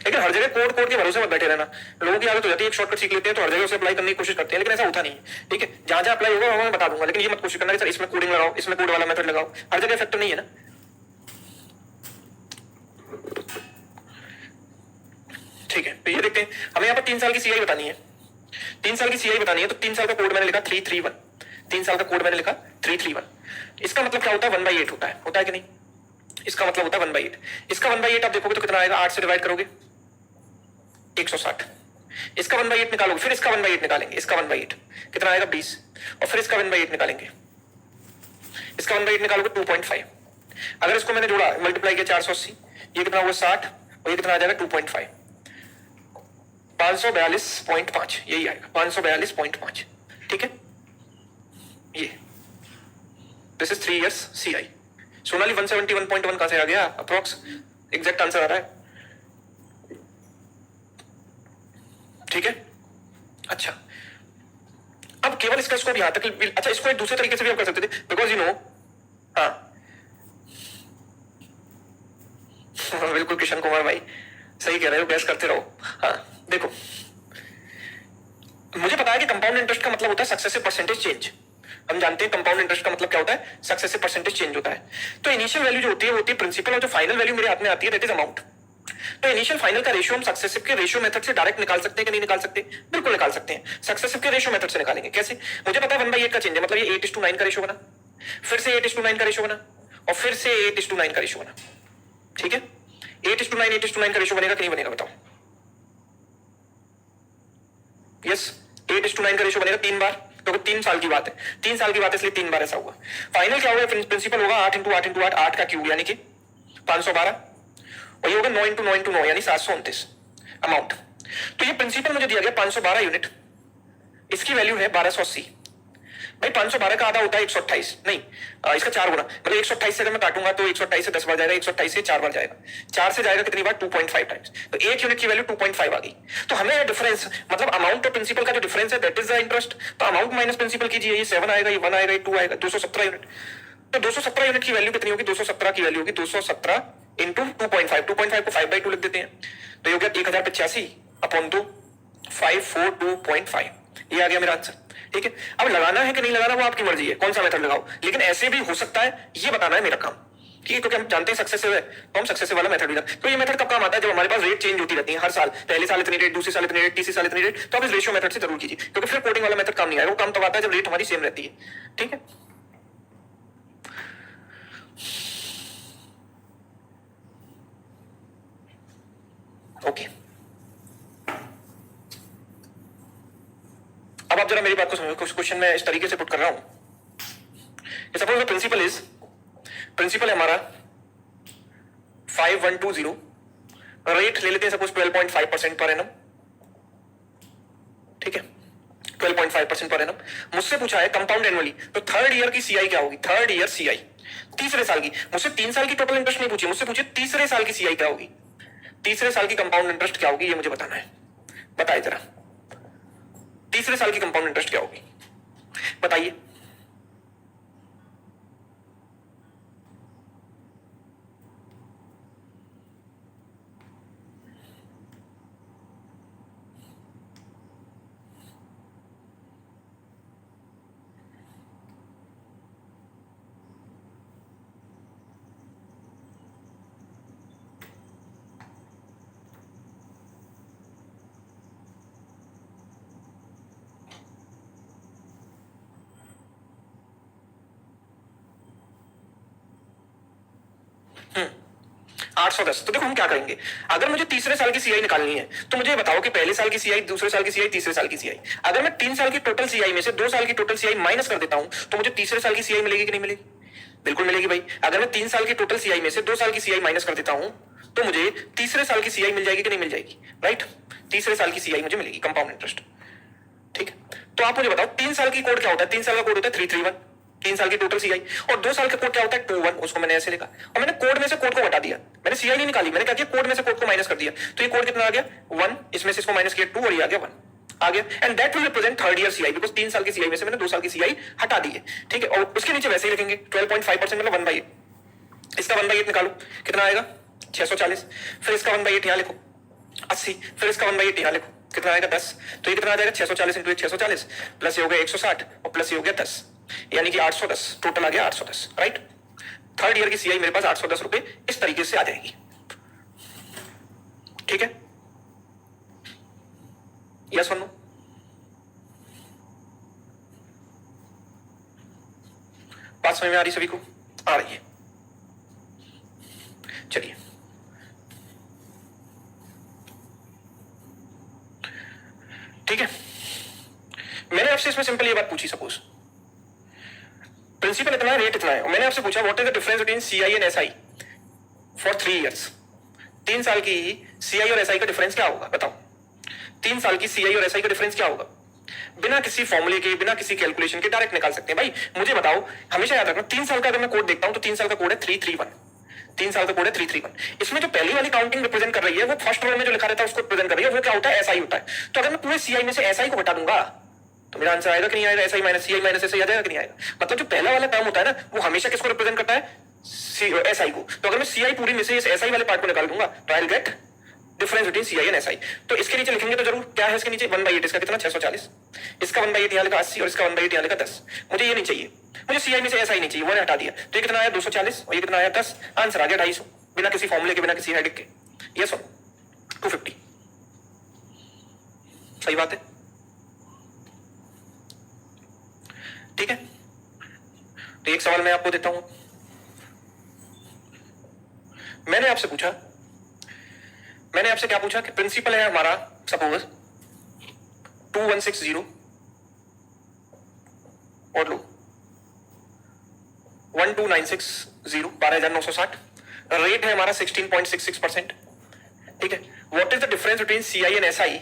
लेकिन हर जगह कोड कोड के भरोसे मत बैठे रहना। लोगों की आदत हो जाती है एक शॉर्टकट सीख लेते हैं तो हर जगह उसे अप्लाई करने की कोशिश करते हैं, लेकिन ऐसा होता नहीं है। ठीक है, जहां जहां अप्लाई होगा वहां मैं बता दूंगा, लेकिन ये मत कोशिश करना कि सर इसमें कोडिंग लगाओ, इसमें कोड वाला मेथड लगाओ, हर जगह इफेक्टिव नहीं है ना। ठीक है, तो ये देखते हैं, हमें यहाँ पर 3 साल की सीआई बतानी है। 3 साल की सीआई बतानी है तो 3 साल का कोड मैंने लिखा 331। 3 साल का कोड मैंने लिखा 331। इसका मतलब क्या होता है, 1/8 होता है कि नहीं। इसका मतलब होता है 1/8। इसका 1/8 आप देखोगे तो कितना आएगा, 8 से डिवाइड करोगे 160। इसका 1/8 निकालोगे, फिर इसका 1/8 निकालेंगे, इसका 1/8 कितना आएगा 20, और फिर इसका 1/8 निकालेंगे, इसका 1/8 निकालोगे 2.5। अगर इसको मैंने जोड़ा, मल्टीप्लाई किया 480, ये कितना हुआ 60, और ये कितना आ जाएगा 2.5, 542.5, यही आएगा 542.5। ठीक है, ये this is 3 years CI. Sonali 171.1 कहां से आ गया, अप्रोक्स एग्जैक्ट आंसर आ रहा है। ठीक है, अच्छा, अब केवल इसका स्कोप यहां तक। अच्छा, इसको एक दूसरे तरीके से भी आप कर सकते थे, बिकॉज यू नो, हाँ बिल्कुल किशन कुमार भाई सही कह रहे हो, गैस करते रहो। हाँ देखो, मुझे पता है कि कंपाउंड इंटरेस्ट का मतलब होता है सक्सेसिव परसेंटेज चेंज। हम जानते हैं कंपाउंड इंटरेस्ट का मतलब क्या होता है, सक्सेसिव परसेंटेज चेंज होता है। तो इनिशियल वैल्यू जो होती है वो होती है प्रिंसिपल, और जो फाइनल वैल्यू मेरे हाथ में आती है दैट इज अमाउंट। तो इनिशियल फाइनल का रेशियो हम सक्सेसिव के रेशियो मेथड से डायरेक्ट निकाल सकते हैं कि नहीं निकाल सकते, बिल्कुल निकाल सकते हैं। सक्सेसिव के रेशियो मेथड से निकालेंगे कैसे, मुझे पता है 1/8 का चेंज है, मतलब ये 8:9 का रेशियो बना, फिर से 8:9 का रेशियो बना, और फिर से 8:9 का रेशियो बना। ठीक है, 8:9 का रेशियो बनेगा कि नहीं बनेगा बताओ। यस, 8:9 का रेशियो बनेगा 3 बार, तो 3 साल की बात है, 3 साल की बात है इसलिए 3 बार ऐसा हुआ। फाइनल क्या होगा, प्रिंसिपल होगा 8 × 8 × 8, 8 का क्यूब यानी कि 512, और ये होगा 9 × 9 × 9 यानी 729 अमाउंट। तो ये प्रिंसिपल मुझे दिया गया 512 यूनिट, इसकी वैल्यू है 1280। भाई 512 का आधा होता है 128, नहीं इसका 4 गुना, मतलब 128 से अगर मैं काटूंगा तो 128 से 10 बार जाएगा, 128 से 4 बार जाएगा, 4 से जाएगा कितनी बार 2.5 टाइम्स, तो 1 यूनिट की वैल्यू 2.5 आ गई। तो हमें डिफरेंस, मतलब अमाउंट और प्रिंसिपल का जो डिफरेंस है दैट इज द इंटरेस्ट। तो अमाउंट माइनस प्रिंसिपल कीजिए, ये 7 आएगा, ये 1 आएगा, ये 2 आएगा, 217 यूनिट। तो 217 यूनिट की वैल्यू कितनी होगी, 217 की वैल्यू होगी 217 इंटू 2.5, 2.5 को 5/2 लिख देते हैं, तो ये हो गया 1085 अपॉन 2, 542.5, ये आ गया मेरा आंसर। ठीक है, अब लगाना है कि नहीं लगाना वो आपकी मर्जी है, कौन सा मेथड लगाओ, लेकिन ऐसे भी हो सकता है, ये बताना है मेरा काम। ठीक है, क्योंकि हम जानते हैं सक्सेसिव है तो हम सक्सेसिव वाला मेथड भी लगाते। तो ये मेथड कब काम आता है, जब हमारे पास रेट चेंज होती रहती है हर साल, पहले साल इतनी रेट, दूसरे साल इतनी रेट, तीसरे साल इतनी रेट, तो आप इस रेशियो मेथड से जरूर कीजिए, क्योंकि फिर कोडिंग वाला मेथड काम नहीं आएगा। वो काम तब आता है जब रेट हमारी सेम रहती है। ठीक है, ओके, अब आप जरा मेरी बात को समझो। कुछ क्वेश्चन मैं इस तरीके से पुट कर रहा हूं, सपोज द प्रिंसिपल है हमारा 5120, रेट ले लेते हैं सपोज 12.5% पर एनम। ठीक है, 12.5% पर एनम। मुझसे पूछा है कंपाउंड एनुअली, तो थर्ड ईयर की सीआई क्या होगी, थर्ड ईयर सीआई तीसरे साल की। मुझसे 3 साल की टोटल इंटरेस्ट नहीं पूछी, मुझसे पूछे तीसरे साल की सीआई क्या होगी, तीसरे साल की कंपाउंड इंटरेस्ट क्या होगी, ये मुझे बताना है। बताइए जरा, तीसरे साल की कंपाउंड इंटरेस्ट क्या होगी, बताइए। हम्म, 810। तो देखो हम क्या करेंगे, अगर मुझे तीसरे साल की सीआई निकालनी है तो मुझे बताओ कि पहले साल की सीआई, दूसरे साल की सीआई, तीसरे साल की सीआई। अगर मैं 3 साल की टोटल सीआई में से 2 साल की टोटल सीआई माइनस कर देता हूं तो मुझे तीसरे साल की सीआई मिलेगी कि नहीं मिलेगी, बिल्कुल मिलेगी भाई। अगर मैं 3 साल की टोटल सीआई में से 2 साल की सीआई माइनस कर देता हूं तो मुझे तीसरे साल की सीआई मिल जाएगी कि नहीं मिल जाएगी, राइट? तीसरे साल की सीआई मुझे मिलेगी, कंपाउंड इंटरेस्ट। ठीक है, तो आप मुझे बताओ 3 साल की कोड क्या होता है? 3 साल का कोड होता है 331, 3 साल की टोटल सीआई। और 2 साल का कोड क्या होता है 21, उसको मैंने ऐसे लिखा और मैंने कोड में से कोड को हटा दिया, मैंने सीआई नहीं निकाली, मैंने क्या किया कोड में से कोड को माइनस कर दिया। तो ये कोड कितना आ गया 1, इसमें से इसको माइनस किया 2 और ये आ गया 1 आ गया। And that will represent third year CI, because 3 साल की सीआई में से मैंने 2 साल की सीआई हटा दी है। ठीक है, और उसके नीचे वैसे ही लिखेंगे 12.5% मतलब 1/8। इसका 1/8 निकालो, कितना आएगा 640। फिर इसका 1/8 यहां लिखो 80, फिर इसका 1/8 यहां लिखो, कितना आएगा 10। तो ये कितना आ जाएगा 640 इंटू 640 प्लस ये हो गया 160 और प्लस ये हो गया 10, यानी कि 810, टोटल आ गया 810, राइट? थर्ड ईयर की सीआई मेरे पास 810 रुपए इस तरीके से आ जाएगी। ठीक है, यस और नो? बात समझ में आ रही सभी को? आ रही है, चलिए। ठीक है, मैंने आपसे इसमें सिंपल ये बात पूछी, सपोज प्रिंसिपल इतना है, रेट इतना है, और मैंने आपसे पूछा what is the difference between CI and SI for 3 years. 3 साल की सीआई और एसआई का डिफरेंस क्या होगा बताओ? 3 साल की सीआई और एसआई का डिफरेंस क्या होगा? बिना किसी फॉर्मूले के, बिना किसी कैलकुलेशन के डायरेक्ट निकाल सकते हैं। भाई मुझे बताओ, हमेशा याद रखना 3 साल का अगर मैं कोड देखता हूं तो 3 साल का कोड है 331, 3 साल का कोड है 331। इसमें जो पहली वाली काउंटिंग रिप्रेजेंट कर रही है वो फर्स्ट रो में जो लिखा रहता है उसको रिप्रेजेंट कर रही है, वो क्या होता है एसआई होता है। तो अगर मैं पूरे सीआई में से एसआई को हटा दूंगा तो मेरा आंसर आएगा कि नहीं आएगा? SI minus CI minus SI आ जाएगा कि नहीं आएगा? मतलब जो पहला वाला टर्म होता है ना वो हमेशा किसको रिप्रेजेंट करता है? एसआई को। तो अगर मैं सीआई पूरी में से इस एसआई वाले पार्ट को निकाल दूंगा तो I will get difference between CI and SI. तो इसके नीचे लिखेंगे तो जरूर क्या है इसके नीचे 1/8, इसका कितना 640, इसका 1/8 यहां लिखा 80 और इसका 1/8 यहां लिखा 10। मुझे ये नहीं चाहिए, मुझे सीआई में से एसआई नहीं चाहिए, वो हटा दिया। तो ये कितना आया 240 और ये कितना आया 10, आंसर आ गया 250, बिना किसी फॉर्मूले के, बिना किसी हेडिंग के। यस और 250, सही बात है? ठीक है, तो एक सवाल मैं आपको देता हूं। मैंने आपसे पूछा, मैंने आपसे क्या पूछा कि प्रिंसिपल है हमारा सपोज 2160 और लो 12960, 12,960, रेट है हमारा 16.66%। ठीक है, what is the difference between CI and SI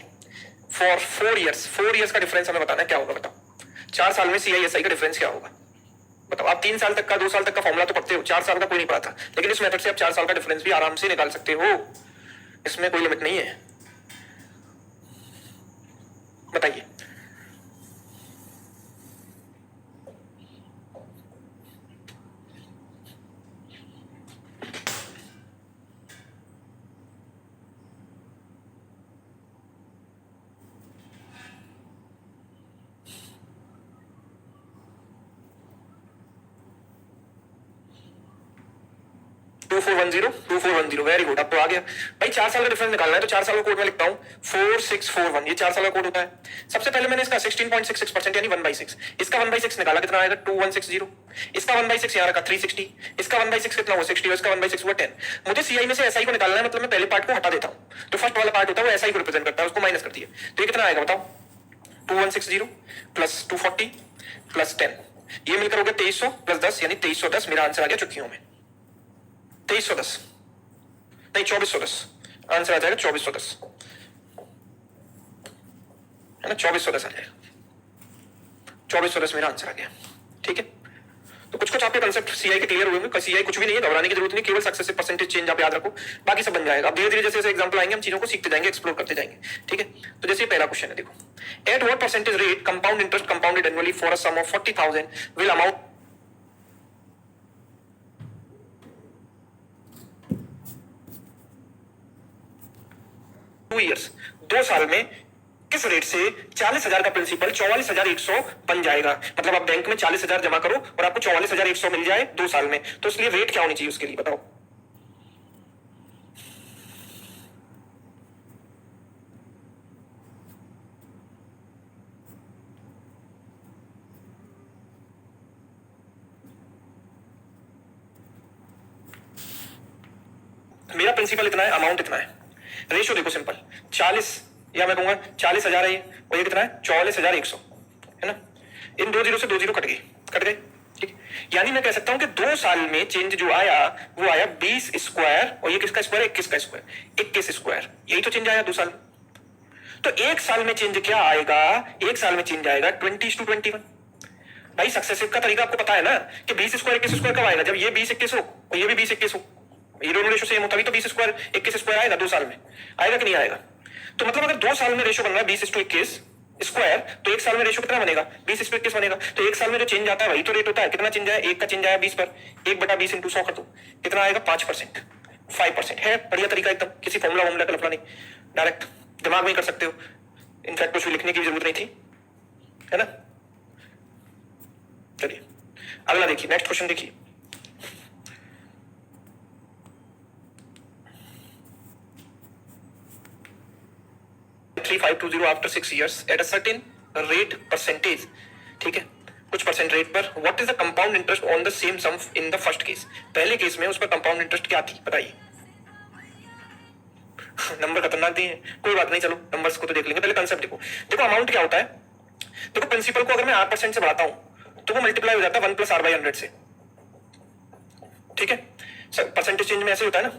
for 4 years? 4 years का डिफरेंस हमें बताना है, क्या होगा बताओ? 4 साल में सीआई एसआई का डिफरेंस क्या होगा बताओ? आप 3 साल तक का, 2 साल तक का फॉर्मूला तो पढ़ते हो, 4 साल का कोई नहीं पढ़ा था, लेकिन इस मेथड से आप 4 साल का डिफरेंस भी आराम से निकाल सकते हो, इसमें कोई लिमिट नहीं है। बताइए। Two four one zero, very good, आपको आ गया। भाई 4 साल का डिफरेंस निकालना है तो 4 साल का कोड में लिखता हूं 4641, ये 4 साल का कोड होता है। सबसे पहले मैंने इसका 16.66% यानी 1/6, इसका 1/6 निकाला, कितना आएगा 2160, इसका 1/6 यहाँ रखा 360, इसका 1/6 कितना हुआ 60 और इसका 1/6 हुआ 10। मुझे सीआई में से एसआई को निकालना है, मतलब मैं पहले पार्ट को हटा देता हूं, तो फर्स्ट वाला पार्ट होता है वो एसआई को रिप्रेजेंट करता है, उसको माइनस कर दिया। तो ये कितना आएगा बताओ? 2160 प्लस 240 प्लस 10, ये मिलकर हो गया 2300 प्लस 10 यानी 2310, मेरा आंसर आ गया चुक्कियों में 2310, नहीं 2410, आंसर आ जाएगा 2410, है ना? 2410 आ जाएगा, 2410 मेरा आंसर आ गया। ठीक है, तो कुछ कुछ आपके कंसेप्ट सीआई के क्लियर हुए होंगे। सीआई कुछ भी नहीं है, घबराने की जरूरत नहीं, केवल सक्सेसिव परसेंटेज चेंज आप याद रखो, बाकी सब बन जाएगा। धीरे धीरे जैसे जैसे एग्जांपल आएंगे हम चीजों को सीखते जाएंगे, एक्सप्लोर करते जाएंगे। ठीक है, तो जैसे पहला क्वेश्चन है, देखो, at what percentage rate compound interest compounded annually for a sum of 40,000 will amount 2 years, 2 साल में किस रेट से 40,000 का प्रिंसिपल 44,100 बन जाएगा? मतलब आप बैंक में 40,000 जमा करो और आपको 44,100 मिल जाए 2 साल में, तो इसलिए रेट क्या होनी चाहिए उसके लिए बताओ? मेरा प्रिंसिपल इतना है, अमाउंट इतना है, रेशियो देखो सिंपल 40, या मैं कहूंगा 40,000 है ये, और ये कितना है 44,100, है ना? इन 2 जीरो से 2 जीरो कट गए, कट गए। ठीक, यानी मैं कह सकता हूं कि 2 साल में चेंज जो आया वो आया 20 स्क्वायर, और ये किसका स्क्वायर, 21 का स्क्वायर, 21 स्क्वायर, यही तो चेंज आया 2 साल में। तो 1 साल में चेंज क्या आएगा, 1 साल में चेंज आएगा 20:21। भाई सक्सेसिव का तरीका आपको पता है ना कि 20 स्क्वायर 21 स्क्वायर कब आएगा, जब ये 20 21 हो और ये भी 20 21 हो, ये दोनों रेशो सेम हो, तभी तो 20 स्क्वायर 21 स्क्वायर आएगा 2 साल में, आएगा कि नहीं आएगा। तो मतलब अगर 2 साल में रेशो बन रहा है 20:21 स्क्वायर, तो 1 साल में रेशो कितना बनेगा, 20:21 बनेगा। तो 1 साल में जो चेंज आता है वही तो रेट होता है। कितना चेंज आया, 1 का चेंज आया 20 पर, 1/20 इंटू 100 कर दो, कितना आएगा 5%, 5% है। बढ़िया तरीका एकदम, किसी फॉर्मूला वॉर्मूला का लफड़ा नहीं, डायरेक्ट दिमाग में ही कर सकते हो, इनफैक्ट कुछ भी लिखने की जरूरत नहीं थी, है ना। चलिए अगला देखिए, नेक्स्ट क्वेश्चन देखिए। $3,520 after 6 years at a certain rate percentage, ठीक है, कुछ परसेंट रेट पर। What is the compound interest on the same sum in the first case. पहले केस में उसका कंपाउंड इंटरेस्ट क्या थी बताइए। नंबर खतरनाक दिए हैं, कोई बात नहीं, चलो नंबर्स को तो देख लेंगे, पहले कंसेप्ट देखो। देखो अमाउंट क्या होता है, देखो प्रिंसिपल को अगर मैं 8% से बढ़ाता हूं तो वो मल्टीप्लाई हो जाता है 1 + R/100 से, ठीक है। परसेंटेज चेंज में ऐसे होता है ना।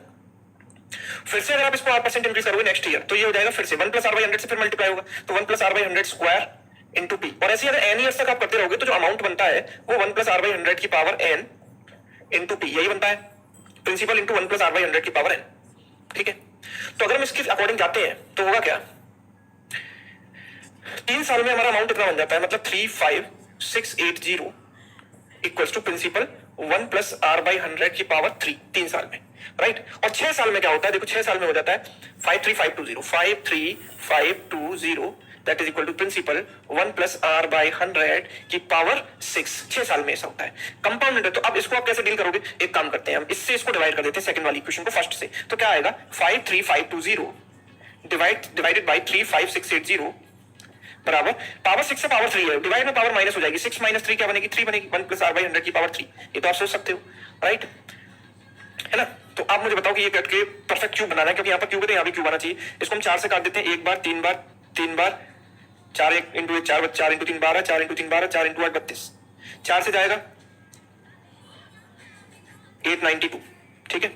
फिर से अगर आप इसको 8% इंक्रीज करोगे नेक्स्ट ईयर, तो ये हो जाएगा फिर से 1 + R/100 से फिर मल्टीप्लाई होगा, तो 1 + R/100 स्क्वायर इंटू पी। और ऐसे अगर n ईयर्स तक आप करते रहोगे तो जो अमाउंट बनता है वो 1 + R/100 की पावर n इंटू पी, यही बनता है, प्रिंसिपल इंटू 1 + R/100 की पावर n, ठीक है। तो अगर हम इसके अकॉर्डिंग जाते हैं तो होगा क्या, 3 साल में हमारा अमाउंट इतना बन जाता है, मतलब 35680 इक्वल्स टू प्रिंसिपल 1 + R/100 की पावर 3, 3 साल में, राइट। और 6 साल में क्या होता है, देखो 6 साल में हो जाता है 53520 that is equal to principal 1 + R/100 की पावर 6, 6 साल में ऐसा होता है कंपाउंड इंटरेस्ट। तो अब इसको आप कैसे डील करोगे, एक काम करते हैं हम इससे इसको डिवाइड कर देते हैं, सेकंड वाली इक्वेशन को फर्स्ट से। तो क्या आएगा 53520 डिवाइडेड बाय 35680 बराबर पावर 6 से पावर 3 है, डिवाइड में पावर माइनस हो जाएगी, 6 - 3 क्या बनेगी, 3 बनेगी, 1 + R/100 की पावर 3। ये तो आप सोच सकते हो, राइट, है ना। तो आप मुझे बताओ कि ये कट के परफेक्ट क्यूब बनाना है, क्योंकि यहाँ पर क्यूब है तो यहाँ भी क्यूब आना चाहिए। इसको हम 4 से काट देते हैं, 1 बार 3 बार 3 बार 4 1 इंटू 4 4 इंटू 3 12 4 इंटू 3 12 4 इंटू 8 32, 4 से जाएगा 892, ठीक है।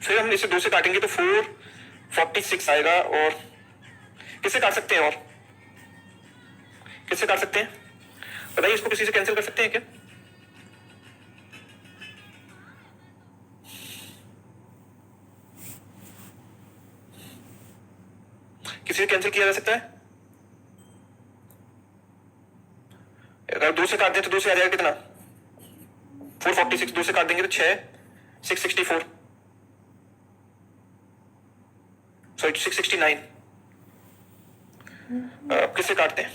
फिर हम इसे 2 से काटेंगे तो 446 आएगा। और किससे काट सकते हैं, और किससे काट सकते हैं बताइए, इसको किसी से कैंसिल कर सकते हैं क्या, किसी से कैंसिल किया जा सकता है। अगर 2 से काट दें तो 2 से आ जाएगा कितना 446, 2 से काट देंगे तो 6 664 सॉरी 669। किससे काटते हैं,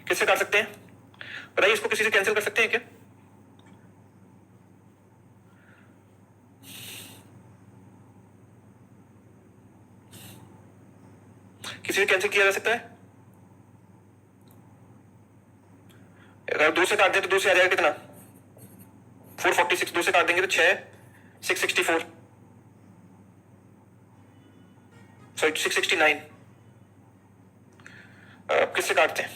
किससे काट सकते हैं बताइए, इसको किसी से कैंसिल कर सकते हैं क्या, किसी से कैंसिल किया जा सकता है। अगर 2 से काट दें तो 2 से आ जाएगा कितना 446, 2 से काट देंगे तो 6 664 सॉरी 669। किससे काटते हैं,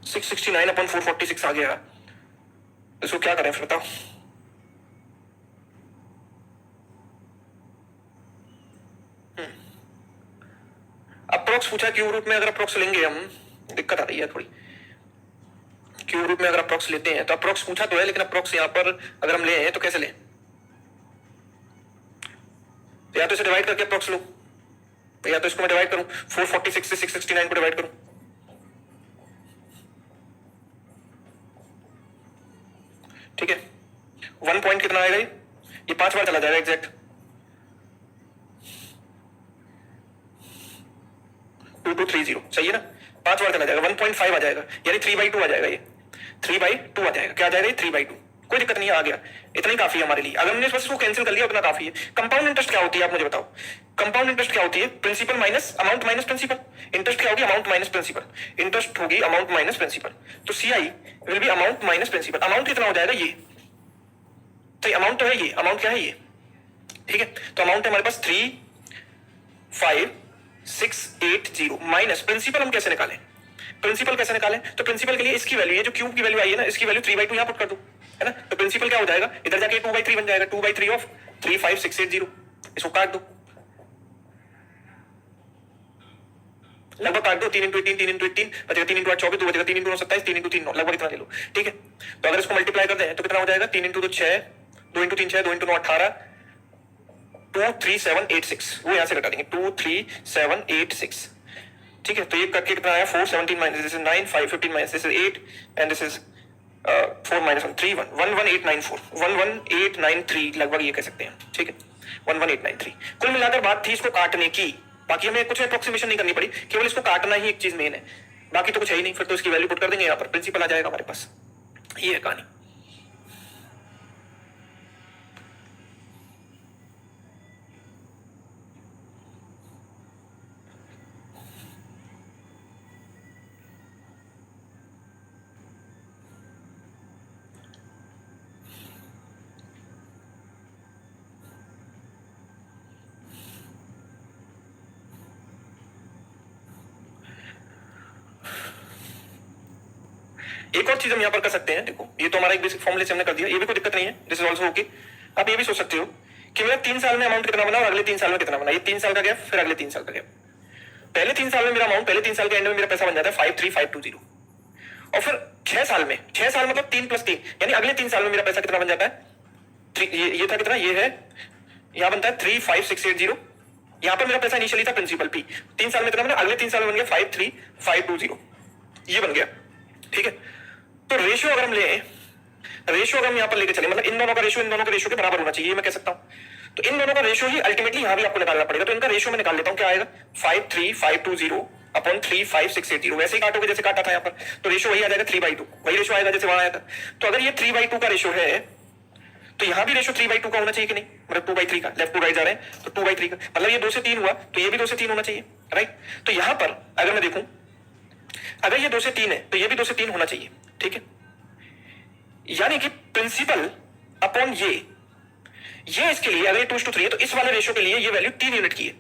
सिक्स 669/446 आ गया, इसको क्या करें फिर बताओ। अप्रोक्स पूछा, क्यूब रूट में अगर अप्रोक्स लेंगे हम, दिक्कत आ रही है थोड़ी, क्यूब रूट में अगर अप्रोक्स लेते हैं तो अप्रोक्स पूछा तो है, लेकिन अप्रोक्स यहां पर अगर हम ले तो कैसे लें, तो या तो इसे डिवाइड करके अप्रोक्स लो, या तो इसको मैं डिवाइड करूं 446 से 669 को डिवाइड करूं, ठीक है। 1 पॉइंट कितना आएगा, ये 5 बार चला जाएगा एग्जैक्ट 2230, सही है ना, 5 बार चला जाएगा 1.5 आ जाएगा, यानी 3/2 आ जाएगा, ये 3/2 आ जाएगा, क्या आ जाएगा ये 3/2। कोई दिक्कत नहीं है, आ गया, इतना ही काफी है हमारे लिए। अगर हमने बस इसको कैंसिल कर लिया उतना काफी है। कंपाउंड इंटरेस्ट क्या होती है आप मुझे बताओ? कंपाउंड इंटरेस्ट क्या होती है? Principal minus amount minus principal. Interest क्या होगी? Amount minus principal. इंटरेस्ट होगी अमाउंट माइनस प्रिंसिपल, तो CI will be amount minus principal. Amount कितना हो जाएगा? ये तो अमाउंट तो है, ये अमाउंट क्या है? ये ठीक है, तो अमाउंट है हमारे पास 35680 माइनस प्रिंसिपल। हम कैसे निकालें प्रिंसिपल? कैसे निकालें? तो प्रिंसिपल के लिए इसकी वैल्यू, ये जो क्यूब की वैल्यू आई है ना, इसकी वैल्यू 3/2 यहां पुट कर दो, है ना। तो प्रिंसिपल क्या हो जाएगा? इधर जाके 2/3 बन जाएगा। 2/3 ऑफ 35680, इसको काट दो, लगभग काट दो। 3 × 3 3 × 3 बचेगा, 3 × 8 24, 2 बचेगा, 3 × 9 27, 3 × 3 9, लगभग इतना ले लो, ठीक है। तो अगर इसको मल्टीप्लाई कर दें तो कितना हो जाएगा? 3 × 2 6, 2 × 3 6, 2 × 9 18, 23786, वो यहां से घटा देंगे, 23786, ठीक है। तो ये करके कितना आया? 417 minus this is 9, 5 15 minus this is 8 and this is 4 - 1 3 1 11894 11893 लगभग ये कह सकते हैं, ठीक है, 11893। कुल मिलाकर बात थी इसको काटने की, बाकी हमें कुछ अप्रोक्सीमेशन नहीं करनी पड़ी, केवल इसको काटना ही एक चीज मेन है, बाकी तो कुछ है ही नहीं। फिर तो इसकी वैल्यू पुट कर देंगे, यहाँ पर प्रिंसिपल आ जाएगा हमारे पास। ये है कहानी। एक और चीज हम यहाँ पर कर सकते हैं, देखो ये तो हमारा एक बेसिक फॉर्मूले से हमने कर दिया, ये भी कोई दिक्कत नहीं है, दिस इज ऑल्सो ओके। आप ये भी सोच सकते हो कि मेरा 3 साल में अमाउंट कितना बना और अगले 3 साल में कितना बना। ये 3 साल का गैप, फिर अगले 3 साल का गैप। पहले 3 साल में मेरा अमाउंट, पहले 3 साल के एंड में मेरा पैसा बन जाता है 53520, और फिर 6 साल में, 6 साल मतलब 3 + 3, यानी अगले 3 साल में मेरा पैसा कितना बन जाता है? ये था कितना? ये है, यहाँ बनता है 35680। यहाँ पर मेरा पैसा इनिशियली था प्रिंसिपल P, 3 साल में कितना बना? अगले 3 साल में बन गया 53520, ये बन गया, ठीक है। तो रेशियो अगर हम ले, रेशियो अगर हम यहाँ पर लेके चले, मतलब इन दोनों का रेशियो इन दोनों के रेशियो के बराबर होना चाहिए, ये मैं कह सकता हूं। तो इन दोनों का रेशियो ही अल्टीमेटली यहाँ भी आपको निकालना पड़ेगा। तो इनका रेशियो मैं निकाल लेता हूँ, क्या आएगा? 53520 अपॉन 35680, वैसे ही काटोगे जैसे काटा था यहाँ पर, तो रेशियो वही आ जाएगा 3/2, वही रेशियो आएगा जैसे वहां आया था। तो अगर ये 3/2 का रेशियो है, तो यहाँ भी रेशियो 3/2 का होना चाहिए कि नहीं? मतलब 2/3 का, लेफ्ट टू राइट जा रहे हैं तो 2/3 का, मतलब ये 2 से 3 हुआ तो ये भी 2 से 3 होना चाहिए, राइट। तो यहाँ पर अगर मैं देखूं, अगर ये 2 से 3 है तो ये भी 2 से 3 होना चाहिए, ठीक है। यानी कि प्रिंसिपल अपॉन ये इसके लिए अगर ये 2:3 है तो इस वाले रेशियो के लिए ये वैल्यू 3 यूनिट की है।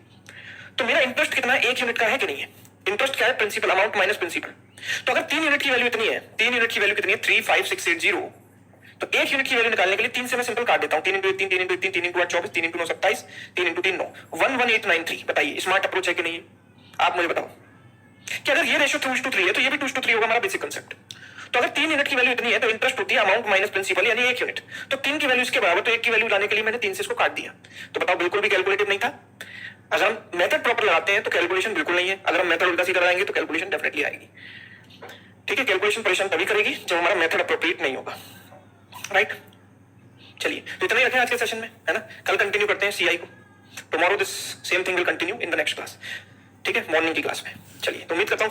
तो मेरा इंटरेस्ट कितना है? 1 यूनिट का है कि नहीं है? इंटरेस्ट क्या है? Principal amount minus principal. तो अगर 3 यूनिट की वैल्यू इतनी है, 3 यूनिट की वैल्यू कितनी है? 35680, तो 1 यूनिट की वैल्यू निकालने के लिए 3 से मैं सिंपल काट देता हूं, 3 × 1 3 3 × 1 3 3 × 8 24 3 × 9 27 3 × 3 9 11893। बताइए स्मार्ट अप्रोच है कि नहीं? आप मुझे बताओ कि अगर ये रेशियो 2:3 है तो ये भी 2:3 होगा, हमारा बेसिक कंसेप्ट। तो अगर 3 यूनिट की वैल्यू इतनी है तो इंटरेस्ट होती है अमाउंट माइनस प्रिंसिपल, यानी 1 यूनिट। तो 3 की वैल्यू इसके बराबर, तो 1 की वैल्यू लाने के लिए मैंने 3 से इसको काट दिया। तो बताओ, बिल्कुल भी कैलकुलेटिव नहीं था। अगर हम मेथड प्रॉपर लगाते हैं तो कैलकुलेशन बिल्कुल नहीं है, अगर हम मेथड उल्टा सीधा लगाएंगे तो कैलकुलेशन डेफिनेटली आएगी, ठीक है। कैलकुलेशन परेशान तभी करेगी जब हमारा मेथड अप्रोप्रिएट नहीं होगा, राइट। चलिए, तो इतना ही रखें आज के सेशन में, है ना। कल कंटिन्यू करते हैं सीआई को। Tomorrow this same thing will continue in the next class, ठीक है, मॉर्निंग की क्लास में। चलिए, तो उम्मीद करता हूं